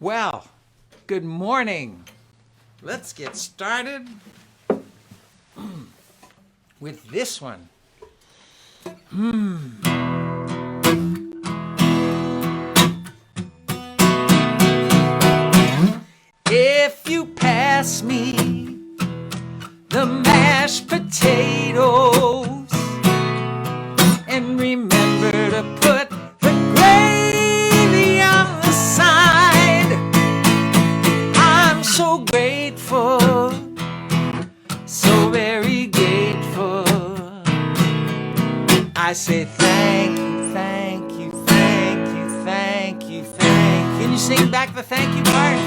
Well, good morning. Let's get started with this one. If you pass me the mashed potatoes and remember to put the gravy on the side, I'm so grateful, so very grateful. I say thank you, thank you, thank you, thank you, thank you. Can you sing back the thank you part?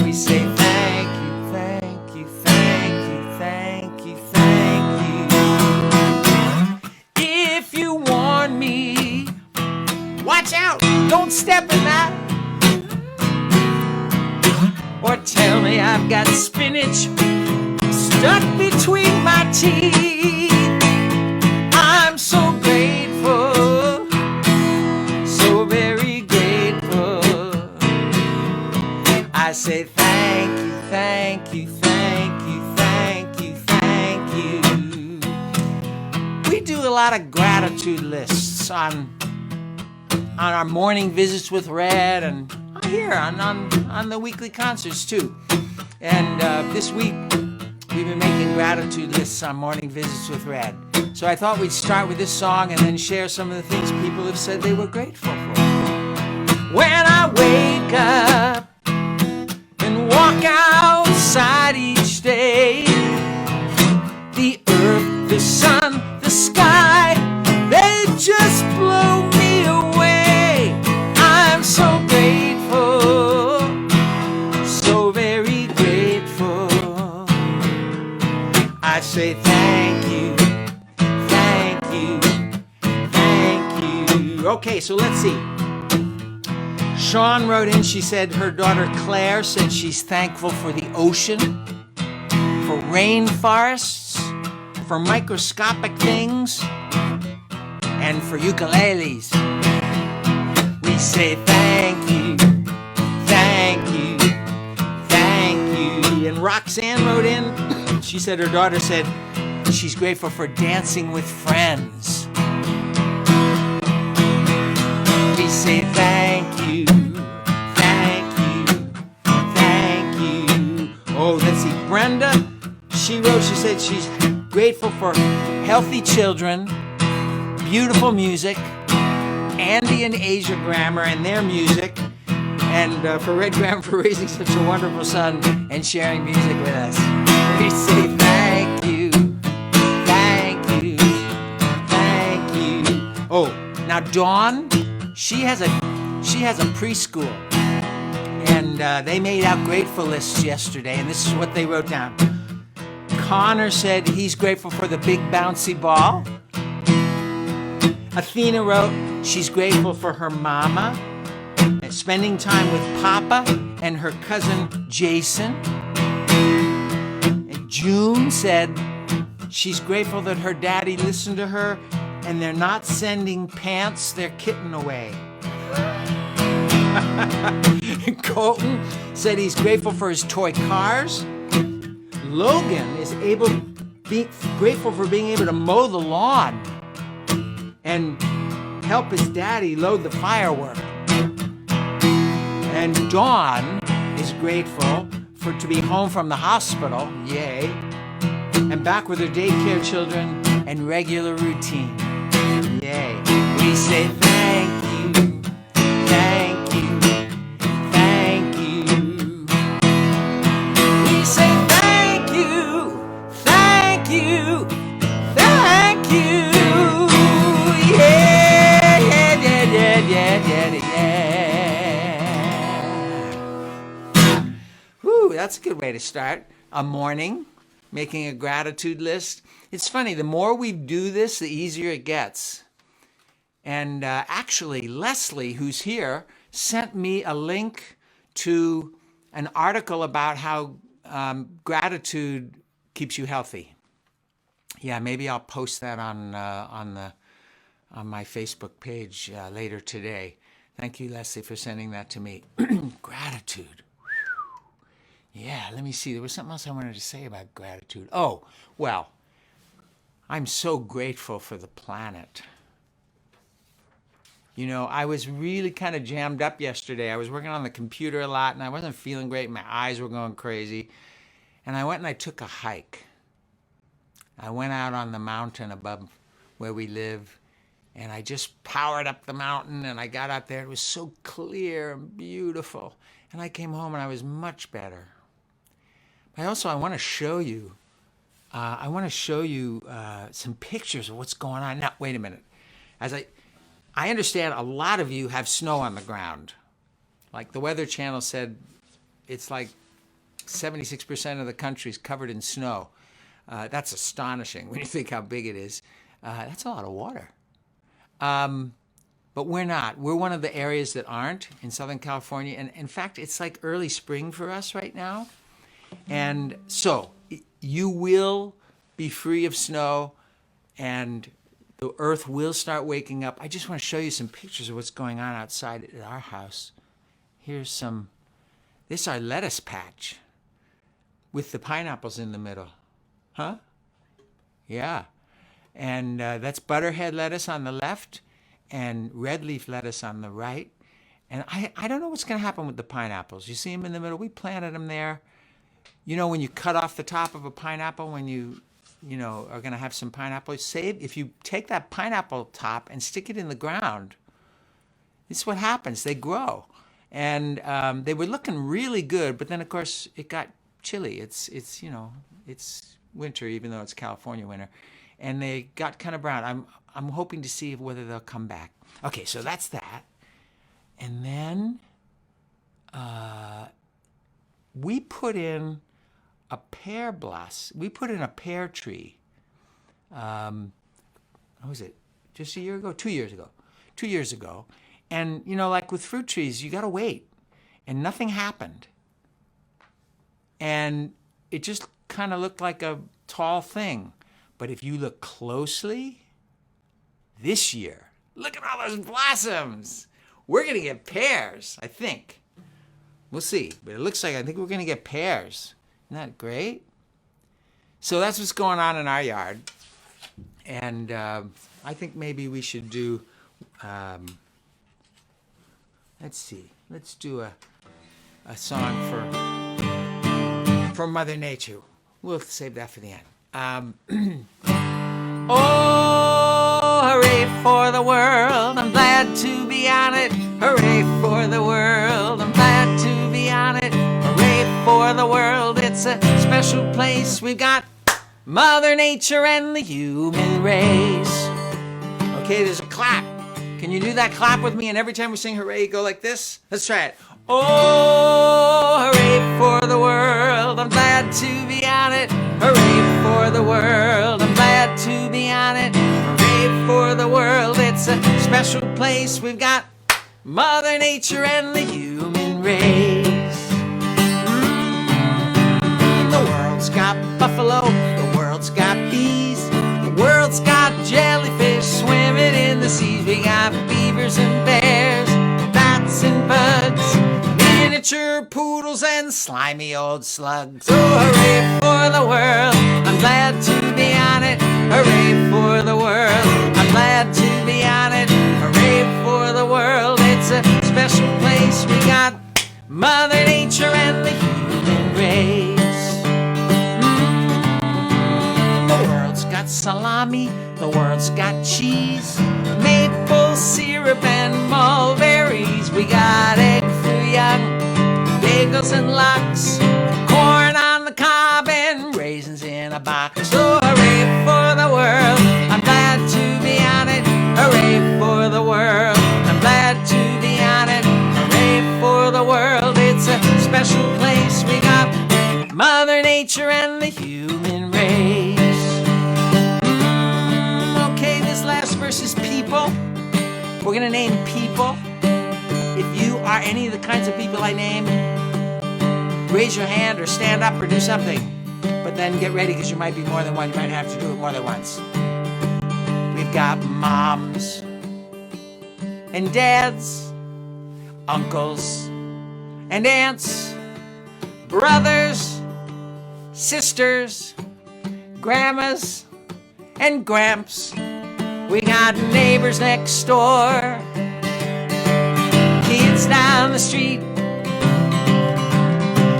We say thank you, thank you, thank you, thank you, thank you. If you warn me, watch out, don't step in that. Or tell me I've got spinach stuck between my teeth. I'm so grateful, so very grateful. I say thank you, thank you, thank you, thank you, thank you. We do a lot of gratitude lists on our morning visits with Red and here on the weekly concerts too. And this week we've been making gratitude lists on morning visits with Red. So I thought we'd start with this song and then share some of the things people have said they were grateful for. When I wake up and walk outside each day, the earth, the sun, the sky, they just blow me away. I'm so grateful, so very grateful. I say thank you, thank you, thank you. Okay, so let's see. Sean wrote in, she said her daughter Claire said she's thankful for the ocean, for rainforests, for microscopic things, and for ukuleles. We say thank you, thank you, thank you. And Roxanne wrote in, she said her daughter said she's grateful for dancing with friends. We say thank you, thank you, thank you. Oh, let's see. Brenda, she said she's grateful for healthy children, beautiful music, Andy and Asia Grammar and their music, and for Red Graham for raising such a wonderful son and sharing music with us. We say thank you, thank you, thank you. Oh, now Dawn, she has a preschool, and they made out grateful lists yesterday, and this is what they wrote down. Connor said he's grateful for the big bouncy ball. Athena wrote she's grateful for her mama, and spending time with Papa and her cousin Jason. And June said she's grateful that her daddy listened to her and they're not sending Pants their kitten away. Colton said he's grateful for his toy cars. Logan is grateful for being able to mow the lawn and help his daddy load the firework. And Dawn is grateful to be home from the hospital, yay, and back with her daycare children and regular routine, yay. We say thank you, thank you, thank you. We say thank you, thank you, thank you. Yeah, yeah, yeah, yeah, yeah, yeah. Whew, that's a good way to start a morning, making a gratitude list. It's funny, the more we do this, the easier it gets. And actually, Leslie, who's here, sent me a link to an article about how gratitude keeps you healthy. Yeah, maybe I'll post that on my Facebook page later today. Thank you, Leslie, for sending that to me. Gratitude. Yeah, let me see. There was something else I wanted to say about gratitude. Oh, well, I'm so grateful for the planet. You know, I was really kind of jammed up yesterday. I was working on the computer a lot, and I wasn't feeling great. My eyes were going crazy. And I went and I took a hike. I went out on the mountain above where we live, and I just powered up the mountain, and I got out there. It was so clear and beautiful. And I came home, and I was much better. I want to show you. Some pictures of what's going on. Now, wait a minute. I understand a lot of you have snow on the ground. Like the Weather Channel said, it's like 76% of the country is covered in snow. That's astonishing when you think how big it is. That's a lot of water. But we're not. We're one of the areas that aren't in Southern California. And in fact, it's like early spring for us right now. And so you will be free of snow, and the earth will start waking up. I just want to show you some pictures of what's going on outside at our house. This is our lettuce patch with the pineapples in the middle. Huh? Yeah. And that's butterhead lettuce on the left and red leaf lettuce on the right. And I don't know what's going to happen with the pineapples. You see them in the middle? We planted them there. You know, when you cut off the top of a pineapple, when you are going to have some pineapple, if you take that pineapple top and stick it in the ground, this is what happens. They grow. And they were looking really good, but then, of course, it got chilly. It's winter, even though it's California winter. And they got kind of brown. I'm hoping to see whether they'll come back. Okay, so that's that. And then we put in a pear blossom. We put in a pear tree. What was it? Just a year ago? 2 years ago. 2 years ago. And, like with fruit trees, you got to wait. And nothing happened. And it just kind of looked like a tall thing. But if you look closely, this year, look at all those blossoms. We're going to get pears, I think. We'll see. But it looks like I think we're going to get pears. Isn't that great? So that's what's going on in our yard. And I think maybe we should do, let's see. Let's do a song for Mother Nature. We'll save that for the end. Oh, hooray for the world. I'm glad to be on it. Hooray for the world. I'm glad to be on it. Hooray for the world. It's a special place. We've got Mother Nature and the human race. Okay, there's a clap. Can you do that clap with me? And every time we sing hooray, you go like this? Let's try it. Oh, hooray for the world. I'm glad to be on it. Hooray for the world. I'm glad to be on it. Hooray for the world. It's a special place. We've got Mother Nature and the human race. The world's got buffalo. The world's got bees. The world's got jellyfish swimming in the seas. We got beavers and bears, bats and bugs, miniature poodles and slimy old slugs. Oh, hooray for the world. I'm glad to be on it. Hooray for the world. I'm glad to be on it. Hooray for the world. It's a special place. We got Mother Nature and the human race. The world's got salami. The world's got cheese, maple syrup and mulberries. We got egg foo young, bagels and lox, corn on the cob and raisins in a box. So hooray for the world. I'm glad to be on it. Hooray for the world. I'm glad to be on it. Hooray for the world. It's a special place. We got Mother Nature and the human race. Last verse is people. We're going to name people. If you are any of the kinds of people I name, raise your hand or stand up or do something. But then get ready, because you might be more than one. You might have to do it more than once. We've got moms and dads uncles and aunts, brothers, sisters, grandmas and gramps. We got neighbors next door, kids down the street.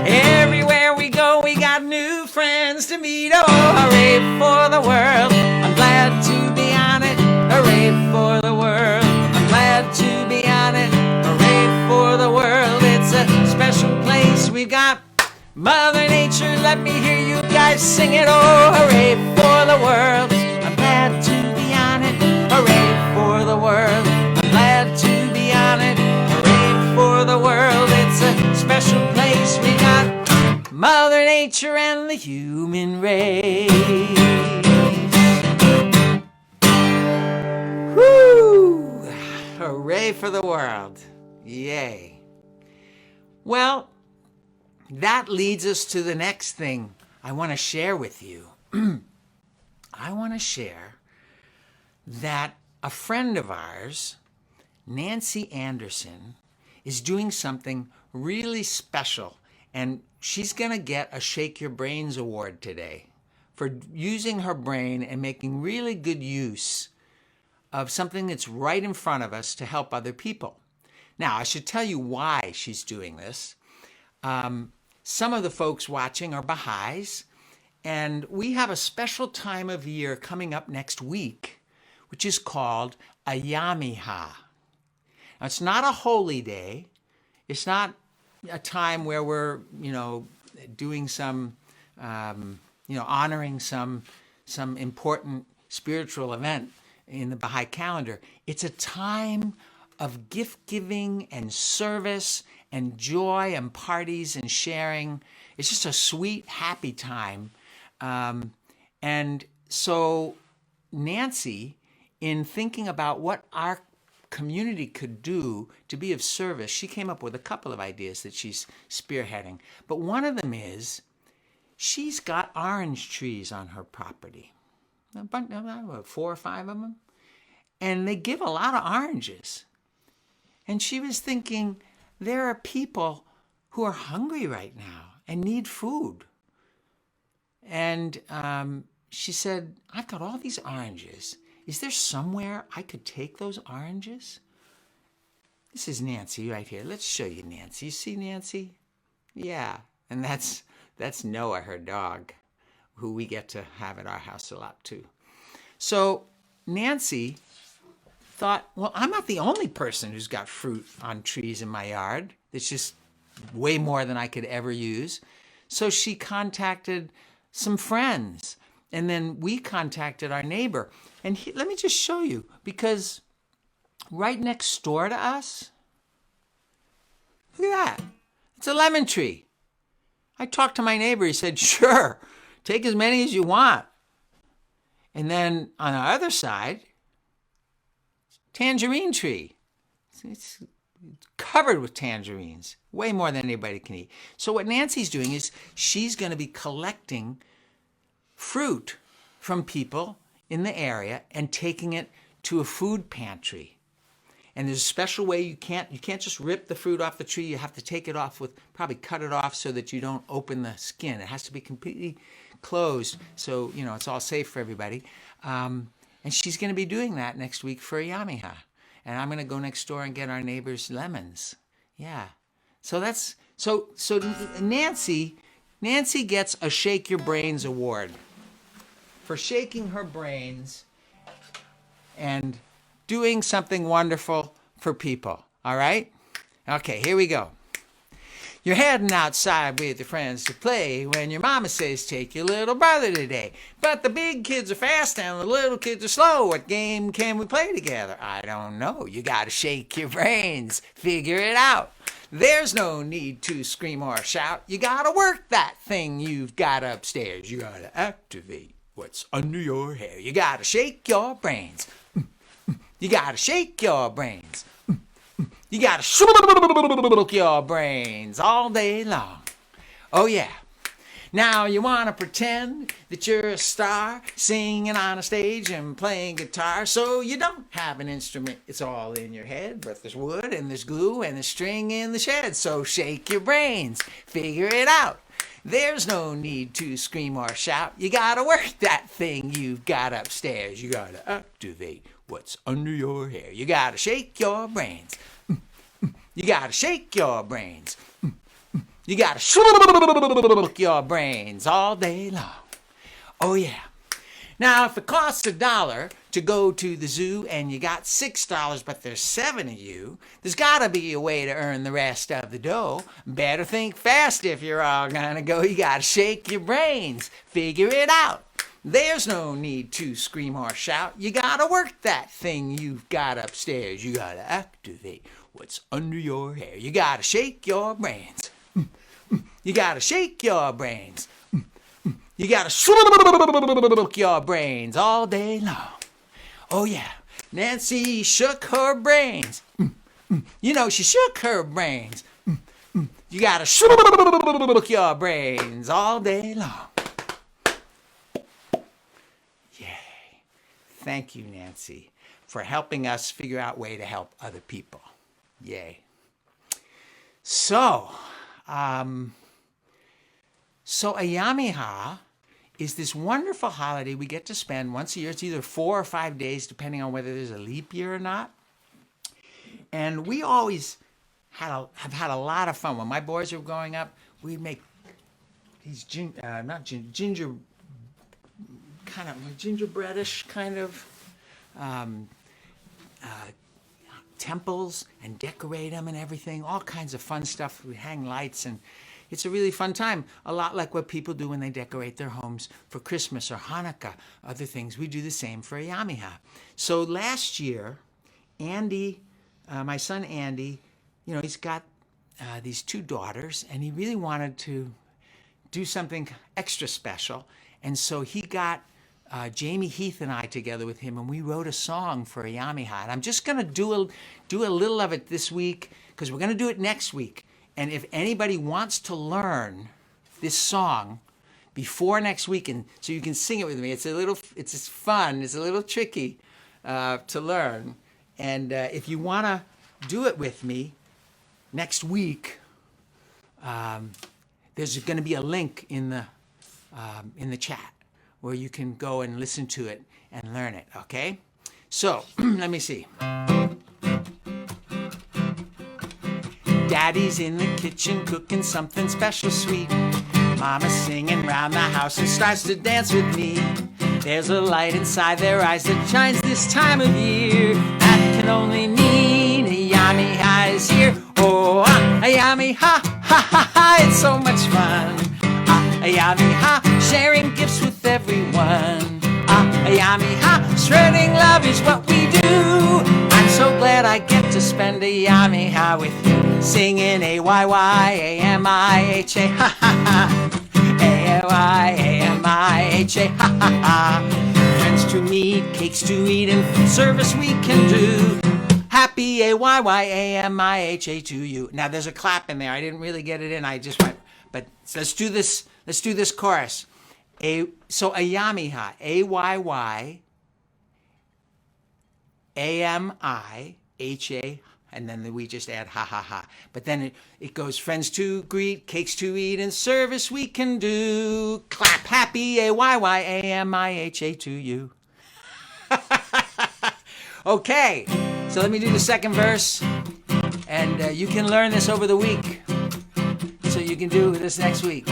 Everywhere we go, we got new friends to meet. Oh, hooray for the world, I'm glad to be on it. Hooray for the world, I'm glad to be on it. Hooray for the world, it's a special place. We got Mother Nature, let me hear you guys sing it. Oh, hooray for the world, I'm glad to be on it. Hooray for the world, I'm glad to be on it. Hooray for the world, it's a special place. We got Mother Nature and the human race. Woo! Hooray for the world. Yay. Well, that leads us to the next thing I want to share with you. I want to share that a friend of ours, Nancy Anderson, is doing something really special, and she's going to get a Shake Your Brains award today for using her brain and making really good use of something that's right in front of us to help other people. Now, I should tell you why she's doing this. Some of the folks watching are Baha'is, and we have a special time of year coming up next week, which is called Ayyam-i-Ha. Now, it's not a holy day. It's not a time where we're, doing some, honoring some important spiritual event in the Baha'i calendar. It's a time of gift giving and service and joy and parties and sharing. It's just a sweet, happy time. And so Nancy, in thinking about what our community could do to be of service, she came up with a couple of ideas that she's spearheading. But one of them is she's got orange trees on her property. 4 or 5 of them. And they give a lot of oranges. And she was thinking, there are people who are hungry right now and need food. And she said, I've got all these oranges. Is there somewhere I could take those oranges? This is Nancy right here. Let's show you Nancy. You see Nancy? Yeah. And that's Noah, her dog, who we get to have at our house a lot too. So Nancy thought, well, I'm not the only person who's got fruit on trees in my yard. It's just way more than I could ever use. So she contacted some friends, and then we contacted our neighbor. And let me just show you, because right next door to us, look at that. It's a lemon tree. I talked to my neighbor. He said, sure, take as many as you want. And then on the other side, tangerine tree. It's covered with tangerines, way more than anybody can eat. So what Nancy's doing is she's going to be collecting fruit from people in the area and taking it to a food pantry. And there's a special way you can't just rip the fruit off the tree. You have to take it off probably cut it off so that you don't open the skin. It has to be completely closed so, it's all safe for everybody. And she's going to be doing that next week for Ayyam-i-Ha. And I'm going to go next door and get our neighbor's lemons. Yeah. So Nancy gets a Shake Your Brains award for shaking her brains and doing something wonderful for people. All right? Okay, here we go. You're heading outside with your friends to play when your mama says take your little brother today. But the big kids are fast and the little kids are slow. What game can we play together? I don't know. You gotta shake your brains. Figure it out. There's no need to scream or shout. You gotta work that thing you've got upstairs. You gotta activate what's under your hair. You gotta shake your brains. You gotta shake your brains. You gotta shake your brains all day long. Oh yeah. Now you want to pretend that you're a star, singing on a stage and playing guitar, so you don't have an instrument. It's all in your head, but there's wood and there's glue and there's string in the shed. So shake your brains, figure it out. There's no need to scream or shout. You gotta work that thing you've got upstairs. You gotta activate what's under your hair. You gotta shake your brains. You gotta shake your brains. You gotta shake your brains all day long. Oh yeah. Now, if it costs $1 to go to the zoo and you got $6, but there's 7 of you, there's gotta be a way to earn the rest of the dough. Better think fast if you're all gonna go. You gotta shake your brains, figure it out. There's no need to scream or shout. You gotta work that thing you've got upstairs. You gotta activate what's under your hair. You gotta shake your brains. You gotta shake your brains. You gotta shook your brains all day long. Oh yeah, Nancy shook her brains. You know, she shook her brains. You gotta shook your brains all day long. Yay. Thank you, Nancy, for helping us figure out a way to help other people. Yay. So Ayyam-i-Ha is this wonderful holiday we get to spend once a year. It's either 4 or 5 days, depending on whether there's a leap year or not. And we always have had a lot of fun. When my boys were growing up, we'd make these gingerbreadish kind of temples and decorate them and everything, all kinds of fun stuff. We hang lights, and it's a really fun time, a lot like what people do when they decorate their homes for Christmas or Hanukkah, other things. We do the same for Ayyam-i-Ha. So last year, Andy, my son Andy, you know, he's got these 2 daughters, and he really wanted to do something extra special. And so he got Jamie Heath and I together with him, and we wrote a song for Ayyam-i-Ha. And I'm just going to do a little of it this week, because we're going to do it next week. And if anybody wants to learn this song before next week, and so you can sing it with me, it's fun, it's a little tricky to learn. And if you want to do it with me next week, there's going to be a link in the chat where you can go and listen to it and learn it. Okay? So let me see. Daddy's in the kitchen cooking something special sweet. Mama's singing round the house and starts to dance with me. There's a light inside their eyes that shines this time of year. That can only mean Ayyam-i-Ha is here. Oh, Ayyam-i-Ha, ha ha ha, it's so much fun. Ayyam-i-Ha, sharing gifts with everyone. Ayyam-i-Ha, spreading love is what we do. I'm so glad I get to spend Ayyam-i-Ha with you. Singing A-Y-Y-A-M-I-H-A, ha ha ha. A-Y-A-M-I-H-A, ha ha ha. Friends to meet, cakes to eat, and food service we can do. Happy A-Y-Y-A-M-I-H-A to you. Now there's a clap in there. I didn't really get it in. I just went, but let's do this. Let's do this chorus. So Ayyam-i-Ha, A-Y-Y-A-M-I-H-A, and then we just add ha ha ha. But then it goes friends to greet, cakes to eat, and service we can do. Clap happy A-Y-Y-A-M-I-H-A to you. Okay, so let me do the second verse, and you can learn this over the week, so you can do this next week.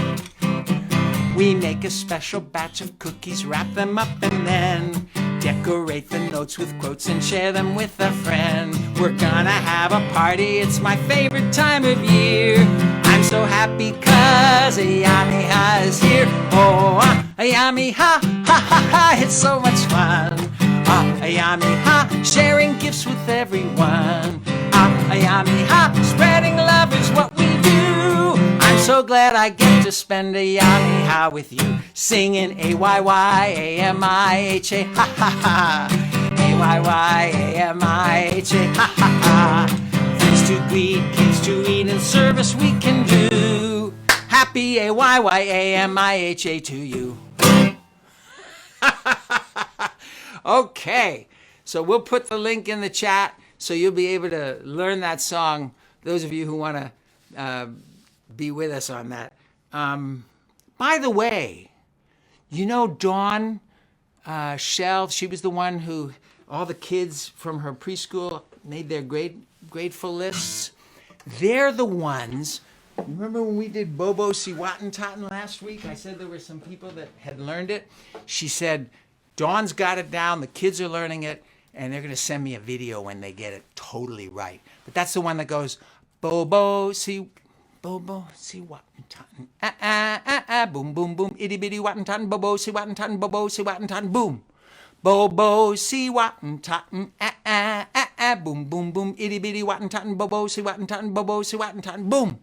We make a special batch of cookies, wrap them up, and then decorate the notes with quotes and share them with a friend. We're gonna have a party, it's my favorite time of year. I'm so happy 'cause Ayyam-i-Ha is here. Oh, Ayyam-i-Ha, ha ha ha, it's so much fun. Ayyam-i-Ha, sharing gifts with everyone. Ayyam-i-Ha, spreading love is what we do. I'm so glad I get to spend Ayyam-i-Ha with you. Singing A-Y-Y-A-M-I-H-A, ha ha ha. A-Y-Y-A-M-I-H-A, ha ha ha. Things to greet, cakes to eat, and service we can do. Happy Ayyam-i-Ha to you. Okay, so we'll put the link in the chat so you'll be able to learn that song, those of you who want to be with us on that. By the way, you know Dawn Shell, she was the one who all the kids from her preschool made their grateful lists. They're the ones. Remember when we did Bobo see Wattin Tattin last week? I said there were some people that had learned it. She said, Dawn's got it down, the kids are learning it, and they're going to send me a video when they get it totally right. But that's the one that goes, Bobo see Wattin Tattin, boom, boom, boom, itty bitty Wattin Tattin, Bobo see Wattin Tattin, Bobo see Wattin Tattin, boom. Bobo see Wattin Tattin, boom, boom, boom, itty bitty Wattin Tattin, Bobo see Wattin Tattin, Bobo see Wattin Tattin, boom.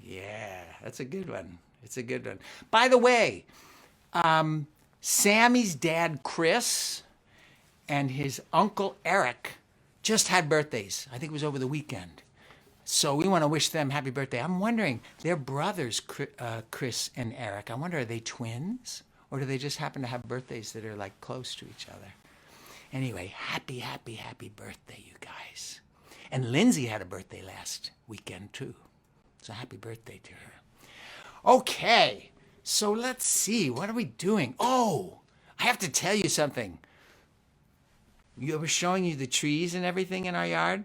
Yeah, that's a good one. It's a good one. By the way, Sammy's dad, Chris, and his uncle, Eric, just had birthdays. I think it was over the weekend. So we want to wish them happy birthday. I'm wondering, they're brothers, Chris and Eric. I wonder, are they twins? Or do they just happen to have birthdays that are like close to each other? Anyway, happy, happy, happy birthday, you guys. And Lindsay had a birthday last weekend, too. So happy birthday to her. Okay, so let's see. What are we doing? Oh, I have to tell you something. You were showing you the trees and everything in our yard?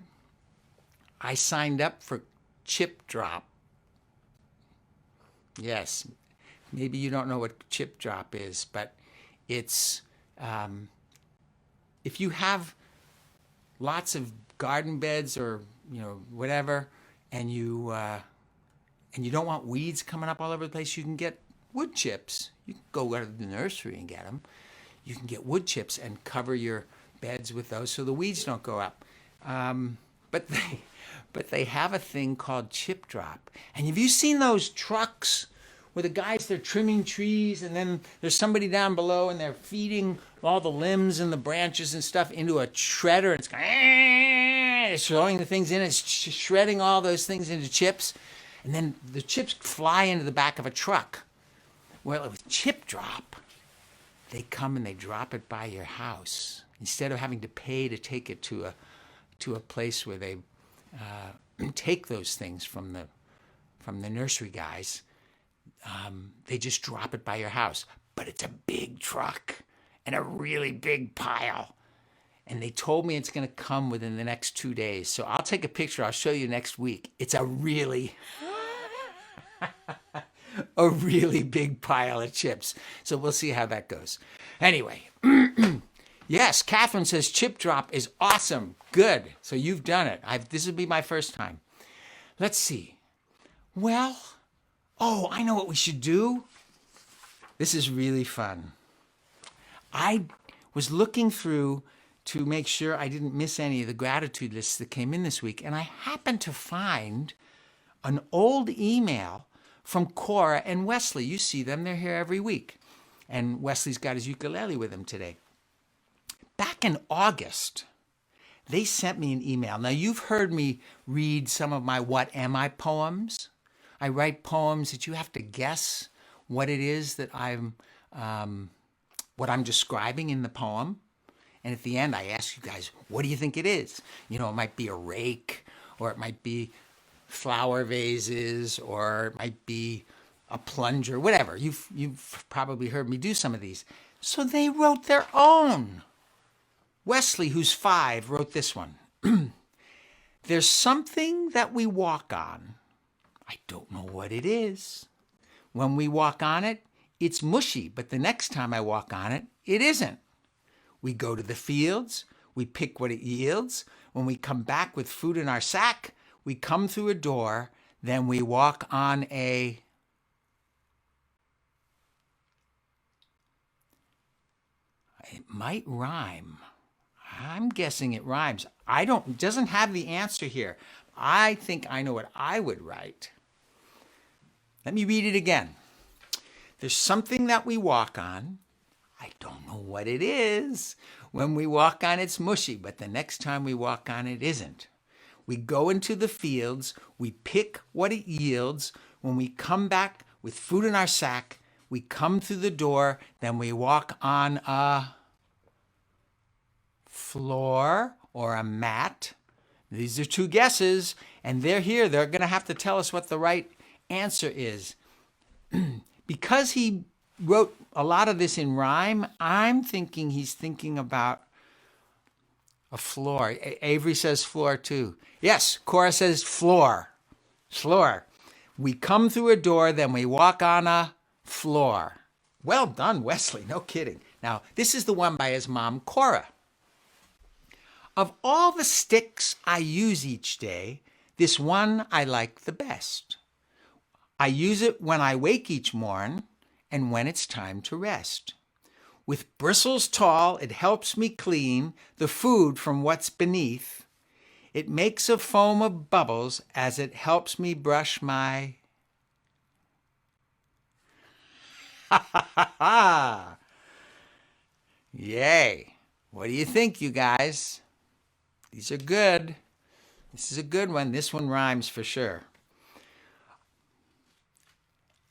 I signed up for Chip Drop. Yes, maybe you don't know what Chip Drop is, but it's if you have lots of garden beds or whatever, and you don't want weeds coming up all over the place, you can get wood chips. You can go to the nursery and get them. You can get wood chips and cover your beds with those so the weeds don't go up. But they have a thing called Chip Drop. And have you seen those trucks where the guys, they're trimming trees and then there's somebody down below and they're feeding all the limbs and the branches and stuff into a shredder. It's throwing the things in, it's shredding all those things into chips. And then the chips fly into the back of a truck. Well, with Chip Drop, they come and they drop it by your house. Instead of having to pay to take it to a place where they take those things from the nursery guys, they just drop it by your house. But it's a big truck and a really big pile. And they told me it's going to come within the next 2 days. So I'll take a picture. I'll show you next week. It's a really big pile of chips. So we'll see how that goes. Anyway, yes, Catherine says Chip Drop is awesome. Good. So you've done it. This will be my first time. Let's see. Well, I know what we should do. This is really fun. I was looking through to make sure I didn't miss any of the gratitude lists that came in this week, and I happened to find an old email from Cora and Wesley. You see them, they're here every week. And Wesley's got his ukulele with him today. Back in August, they sent me an email. Now, you've heard me read some of my What Am I poems. I write poems that you have to guess what it is that what I'm describing in the poem. And at the end, I ask you guys, what do you think it is? It might be a rake, or it might be flower vases, or it might be a plunger, whatever. You've probably heard me do some of these. So they wrote their own. Wesley, who's 5, wrote this one. There's something that we walk on. I don't know what it is. When we walk on it, it's mushy, but the next time I walk on it, it isn't. We go to the fields, we pick what it yields. When we come back with food in our sack, we come through a door, then we walk on a... It might rhyme. I'm guessing it rhymes. It doesn't have the answer here. I think I know what I would write. Let me read it again. There's something that we walk on. I don't know what it is. When we walk on, it's mushy, but the next time we walk on, it isn't. We go into the fields, we pick what it yields. When we come back with food in our sack. We come through the door, then we walk on a floor or a mat. These are two guesses, and they're here. They're going to have to tell us what the right answer is. Because he wrote a lot of this in rhyme, I'm thinking he's thinking about a floor. Avery says floor too. Yes, Cora says floor. Floor. We come through a door, then we walk on a floor. Well done, Wesley. No kidding. Now, this is the one by his mom, Cora. Of all the sticks I use each day, this one I like the best. I use it when I wake each morn and when it's time to rest. With bristles tall, it helps me clean the food from what's beneath. It makes a foam of bubbles as it helps me brush my... Ha ha ha ha! Yay! What do you think, you guys? These are good. This is a good one. This one rhymes for sure.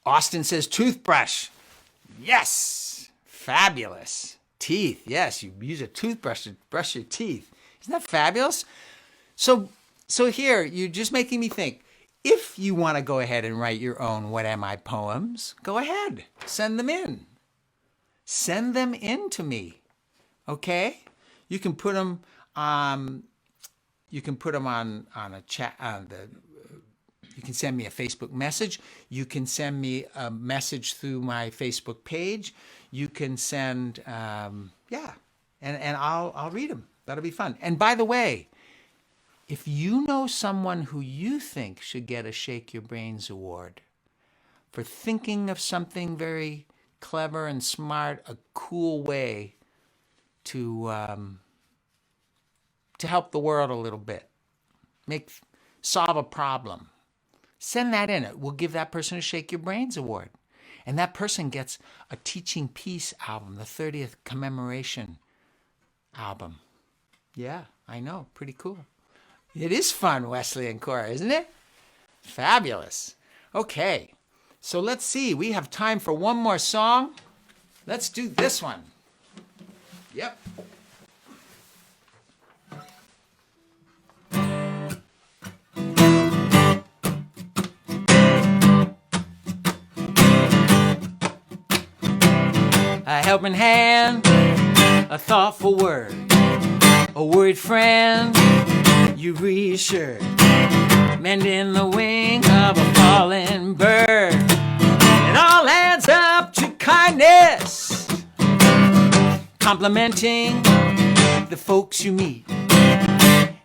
Austin says toothbrush. Yes! Fabulous. Teeth. Yes, you use a toothbrush to brush your teeth. Isn't that fabulous? So here, you're just making me think. If you want to go ahead and write your own What Am I poems, go ahead. Send them in. Send them in to me. Okay? You can put them on a chat you can send me a Facebook message. You can send me a message through my Facebook page. You can send and I'll read them. That'll be fun. And by the way, if you know someone who you think should get a Shake Your Brains award for thinking of something very clever and smart, a cool way to help the world a little bit, solve a problem, send that in. We'll give that person a Shake Your Brains award. And that person gets a Teaching Peace album, the 30th commemoration album. Yeah, I know. Pretty cool. It is fun, Wesley and Cora, isn't it? Fabulous. Okay, so let's see. We have time for one more song. Let's do this one. Yep. A helping hand, a thoughtful word, a worried friend you reassured, mending the wing of a fallen bird. It all adds up to kindness, complimenting the folks you meet,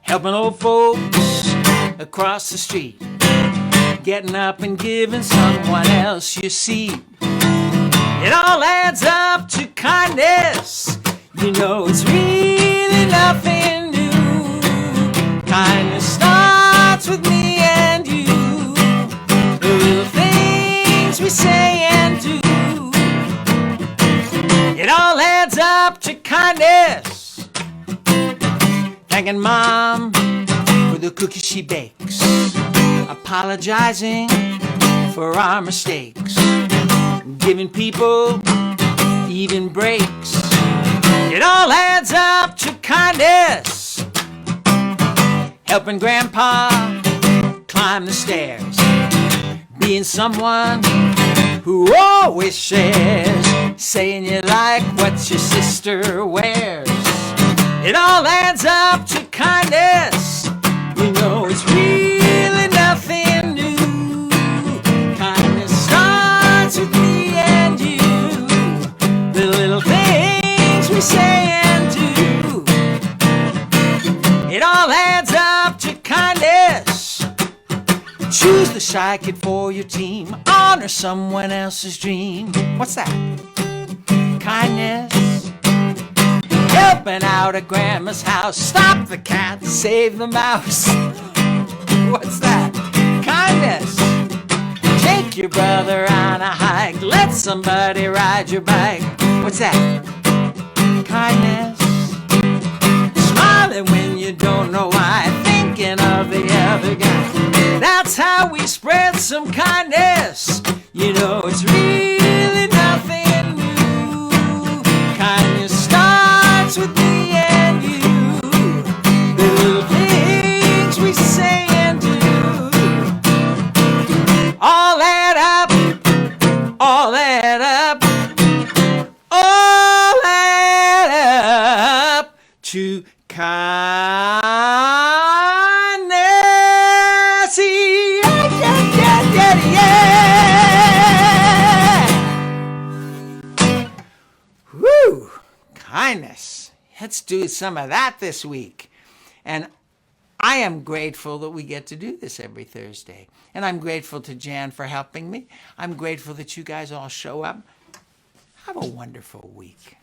helping old folks across the street, getting up and giving someone else your seat. It all adds up to kindness. You know it's really nothing new. Kindness starts with me and you. The little things we say and do. It all adds up to kindness. Thanking Mom for the cookies she bakes. Apologizing for our mistakes. Giving people even breaks. It all adds up to kindness. Helping Grandpa climb the stairs. Being someone who always shares. Saying you like what your sister wears. It all adds up to kindness. You know it's really nothing new. Kindness starts with me. The little things we say and do. It all adds up to kindness. Choose the shy kid for your team. Honor someone else's dream. What's that? Kindness. Helping out at Grandma's house. Stop the cat, save the mouse. What's that? Kindness. Take your brother on a hike. Let somebody ride your bike. What's that? Kindness. Smiling when you don't know why. Thinking of the other guy. That's how we spread some kindness. You know it's really nothing new. Kindness starts with me and you. The little things we say and do, all add up, all add up, all add up to kindness. Woo! Kindness. Let's do some of that this week. And I am grateful that we get to do this every Thursday. And I'm grateful to Jan for helping me. I'm grateful that you guys all show up. Have a wonderful week.